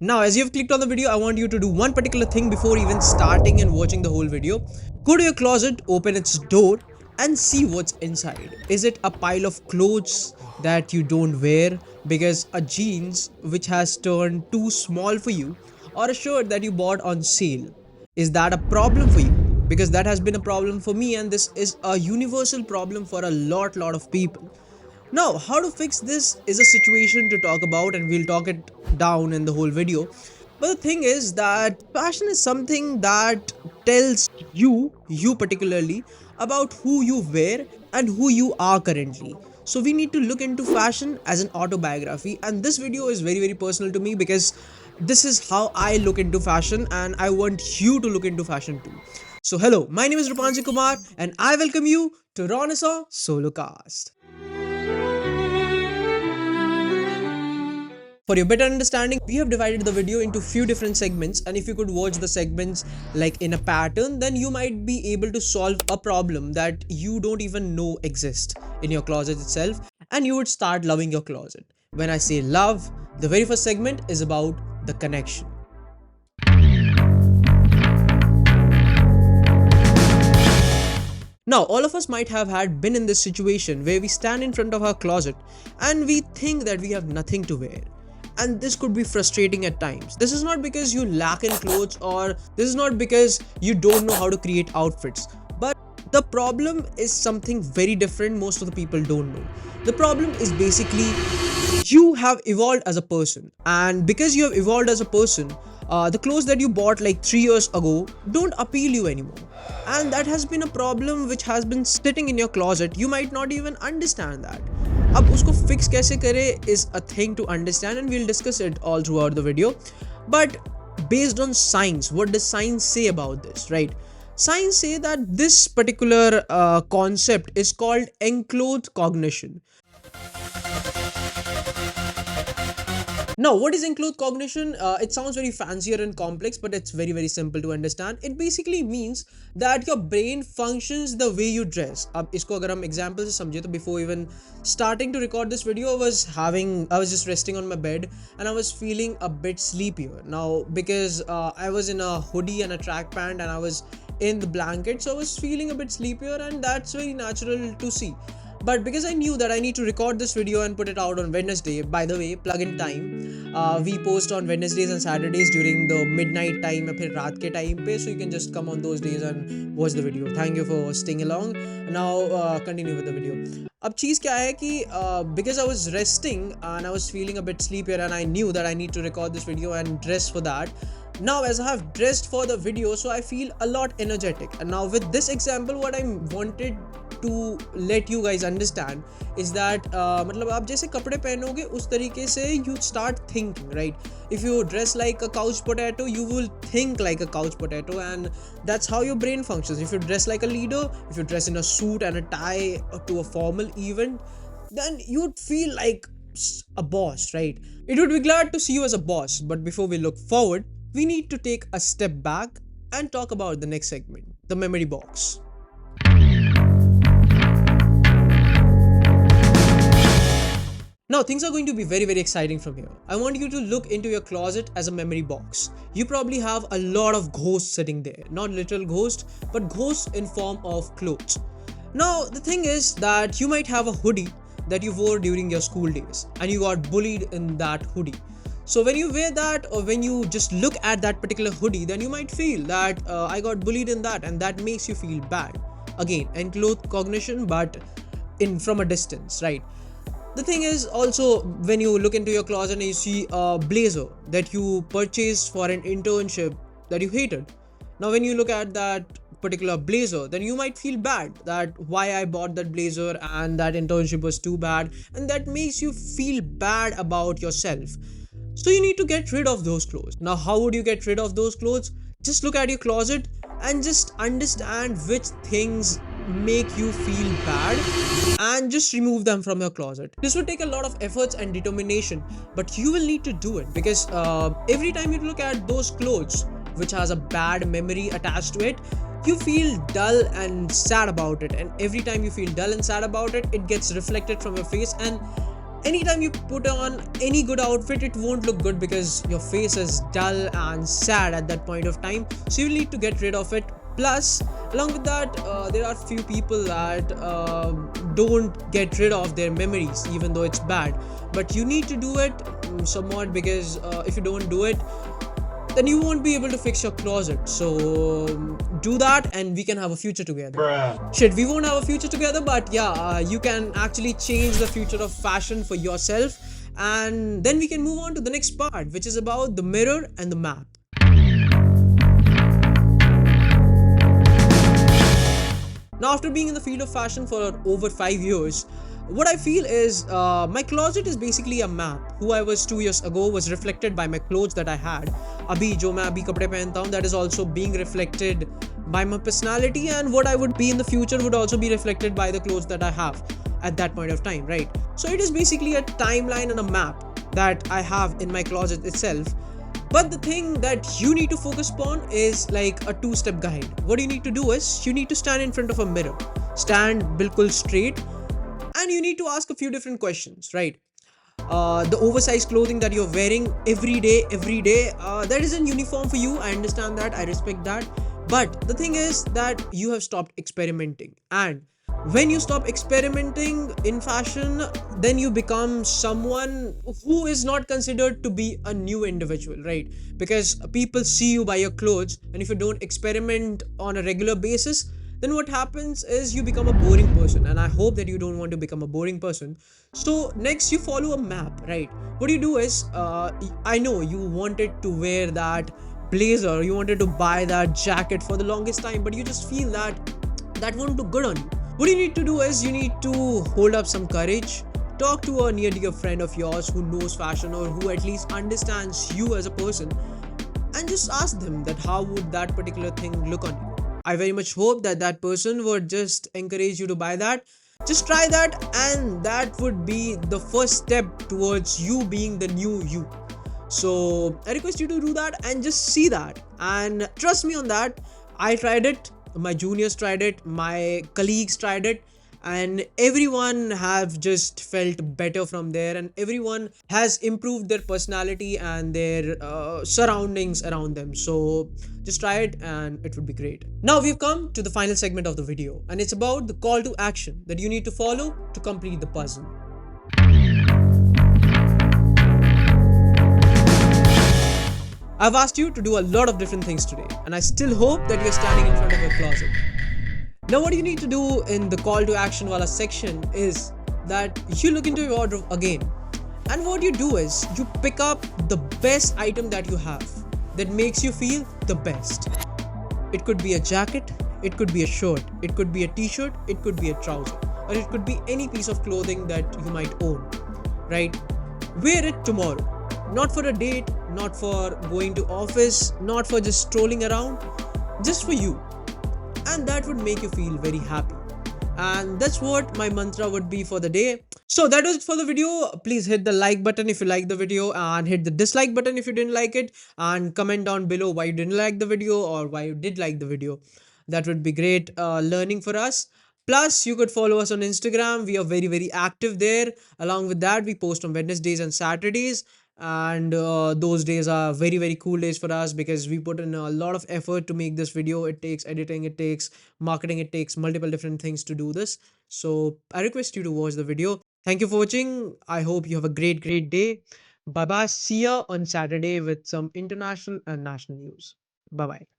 Now, as you've clicked on the video, I want you to do one particular thing before even starting and watching the whole video. Go to your closet, open its door, and see what's inside. Is it a pile of clothes that you don't wear because a jeans which has turned too small for you, or a shirt that you bought on sale? Is that a problem for you? Because that has been a problem for me, and this is a universal problem for a lot of people. Now, how to fix this is a situation to talk about, and we'll talk it down in the whole video. But the thing is that fashion is something that tells you particularly, about who you wear and who you are currently. So, we need to look into fashion as an autobiography, and this video is very personal to me because this is how I look into fashion, and I want you to look into fashion too. So, hello, my name is Rupanji Kumar, and I welcome you to Renaissance Solocast. For your better understanding, we have divided the video into few different segments, and if you could watch the segments like in a pattern, then you might be able to solve a problem that you don't even know exists in your closet itself, and you would start loving your closet. When I say love, the very first segment is about the connection. Now, all of us might have had been in this situation where we stand in front of our closet and we think that we have nothing to wear. And this could be frustrating at times. This is not because you lack in clothes, or this is not because you don't know how to create outfits. But the problem is something very different most of the people don't know. The problem is basically you have evolved as a person, and because you have evolved as a person, the clothes that you bought like 3 years ago don't appeal you anymore, and that has been a problem which has been sitting in your closet. You might not even understand that. अब उसको fix कैसे करें is a thing to understand, and we'll discuss it all throughout the video. But based on science, what does science say about this, right? Science say that this particular concept is called enclothed cognition. Now, what is enclothed cognition? It sounds very fancier and complex, but it's very simple to understand. It basically means that your brain functions the way you dress. अब इसको अगर हम example से समझे तो before even starting to record this video, I was just resting on my bed and I was feeling a bit sleepier. Now, because I was in a hoodie and a track pant and I was in the blanket, so I was feeling a bit sleepier, and that's very natural to see. But because I knew that I need to record this video and put it out on Wednesday, by the way, plug in time, we post on Wednesdays and Saturdays during the midnight time या फिर रात के time पे, so you can just come on those days and watch the video. Thank you for staying along. Now continue with the video. अब चीज़ क्या है कि because I was resting and I was feeling a bit sleepier, and I knew that I need to record this video and dress for that. Now, as I have dressed for the video, so I feel a lot energetic. And now with this example, what I wanted to let you guys understand is that मतलब आप जैसे कपड़े पहनोगे उस तरीके से you start thinking, right? If you dress like a couch potato, you will think like a couch potato, and that's how your brain functions. If you dress like a leader, if you dress in a suit and a tie to a formal event, then you'd feel like a boss, right? It would be glad to see you as a boss. But before we look forward, we need to take a step back and talk about the next segment, the memory box. Now, things are going to be very exciting from here. I want you to look into your closet as a memory box. You probably have a lot of ghosts sitting there. Not literal ghosts, but ghosts in form of clothes. Now, the thing is that you might have a hoodie that you wore during your school days, and you got bullied in that hoodie. So when you wear that, or when you just look at that particular hoodie, then you might feel that I got bullied in that, and that makes you feel bad. Again, enclothed cognition, but from a distance, right? The thing is also, when you look into your closet and you see a blazer that you purchased for an internship that you hated. Now, when you look at that particular blazer, then you might feel bad that why I bought that blazer and that internship was too bad, and that makes you feel bad about yourself. So you need to get rid of those clothes. Now, how would you get rid of those clothes? Just look at your closet and just understand which things make you feel bad, and just remove them from your closet. This would take a lot of efforts and determination, but you will need to do it, because every time you look at those clothes which has a bad memory attached to it, you feel dull and sad about it. And every time you feel dull and sad about it, it gets reflected from your face, and Anytime you put on any good outfit, it won't look good because your face is dull and sad at that point of time, so you need to get rid of it. Plus, along with that, there are few people that don't get rid of their memories even though it's bad, but you need to do it somewhat, because if you don't do it, then you won't be able to fix your closet. So do that and we can have a future together. Shit, we won't have a future together, but yeah, you can actually change the future of fashion for yourself. And then we can move on to the next part, which is about the mirror and the map. Now, after being in the field of fashion for over 5 years, what I feel is my closet is basically a map. Who I was 2 years ago was reflected by my clothes that I had. अभी जो मैं अभी कपड़े पहनता हूँ, that is also being reflected by my personality, and what I would be in the future would also be reflected by the clothes that I have at that point of time, right? So it is basically a timeline and a map that I have in my closet itself. But the thing that you need to focus upon is like a two-step guide. What you need to do is you need to stand in front of a mirror, stand bilkul straight, and you need to ask a few different questions, right? The oversized clothing that you're wearing every day, that isn't uniform for you. I understand that, I respect that, but the thing is that you have stopped experimenting, and when you stop experimenting in fashion, then you become someone who is not considered to be a new individual, right? Because people see you by your clothes, and if you don't experiment on a regular basis, then what happens is you become a boring person, and I hope that you don't want to become a boring person. So next, you follow a map, right? What you do is, I know you wanted to wear that blazer, you wanted to buy that jacket for the longest time, but you just feel that that won't look good on you. What you need to do is you need to hold up some courage, talk to a near dear friend of yours who knows fashion or who at least understands you as a person, and just ask them that how would that particular thing look on you. I very much hope that that person would just encourage you to buy that. Just try that, and that would be the first step towards you being the new you. So I request you to do that and just see that, and trust me on that. I tried it, my juniors tried it, my colleagues tried it, and everyone have just felt better from there, and everyone has improved their personality and their surroundings around them. So just try it and it would be great. Now we've come to the final segment of the video, and it's about the call to action that you need to follow to complete the puzzle. I've asked you to do a lot of different things today, and I still hope that you're standing in front of your closet. Now, what you need to do in the call to action wala section is that you look into your wardrobe again, and what you do is you pick up the best item that you have that makes you feel the best. It could be a jacket, it could be a shirt, it could be a t-shirt, it could be a trouser, or it could be any piece of clothing that you might own, right? Wear it tomorrow. Not for a date, not for going to office, not for just strolling around, just for you. And that would make you feel very happy. And that's what my mantra would be for the day. So that was it for the video. Please hit the like button if you like the video, and hit the dislike button if you didn't like it, and comment down below why you didn't like the video or why you did like the video. That would be great learning for us. Plus, you could follow us on Instagram. We are very active there. Along with that, we post on Wednesdays and Saturdays, and those days are very cool days for us because we put in a lot of effort to make this video. It takes editing, it takes marketing, it takes multiple different things to do this. So I request you to watch the video. Thank you for watching. I hope you have a great day. Bye bye. See ya on Saturday with some international and national news. Bye bye.